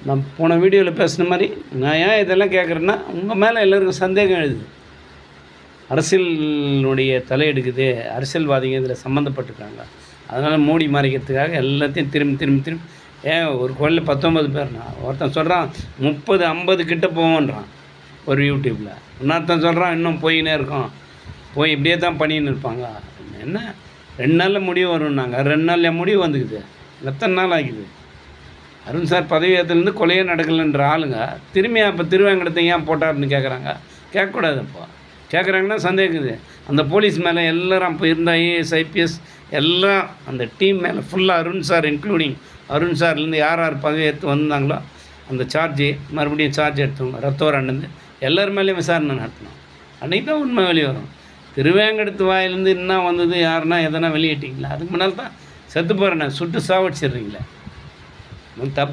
நான் போன வீடியோவில் பேசுன மாதிரி நான் ஏன் இதெல்லாம் கேட்குறேன்னா, உங்கள் மேலே எல்லோருக்கும் சந்தேகம் எழுது. அரசியலுடைய தலையெடுக்குது, அரசியல்வாதிங்க இதில் சம்மந்தப்பட்டுருக்காங்க. அதனால் மூடி மறைக்கிறதுக்காக எல்லாத்தையும் திரும்பி ஏன் ஒரு கோயிலில் 19 பேர்னா, ஒருத்தன் சொல்கிறான் 30, 50 கிட்ட போவோன்றான் ஒரு யூடியூப்பில். இன்னொருத்தன் சொல்கிறான் இன்னும் போயின்னே இருக்கோம், போய் இப்படியே தான் பண்ணின்னு இருப்பாங்க. என்ன 2 நாளில் முடிவு வரும்னாங்க, 2 நாளில் முடிவு வந்துக்குது, எத்தனை நாள் ஆகிக்குது? அருண் சார் பதவி ஏற்றுலேருந்து கொலையே நடக்கலைன்ற ஆளுங்க திரும்பி அப்போ திருவேங்கடத்தை ஏன் போட்டார்னு கேட்குறாங்க. கேட்கக்கூடாது. அப்போ கேட்குறாங்கன்னா சந்தேகக்குது. அந்த போலீஸ் மேலே எல்லோரும் அப்போ இருந்த ஐஏஎஸ் ஐபிஎஸ் எல்லாம் அந்த டீம் மேலே ஃபுல்லாக அருண் சார் இன்க்ளூடிங் அருண் சார்லேருந்து யார் பதவி ஏற்று வந்தாங்களோ அந்த சார்ஜு மறுபடியும் சார்ஜ் எடுத்தவங்க ரத்தோராண்டு எல்லோரும் மேலேயும் விசாரணை நடத்தணும். அன்றைக்கி தான் உண்மை வெளியே வரும். திருவேங்கடத்து வாயிலேருந்து என்ன வந்தது, யாருன்னா எதனா வெளியிட்டிங்களா? அதுக்கு முன்னால் தான் செத்து போகிறேன் சுட்டு சாவடிச்சிடுறீங்களே. தப்பாக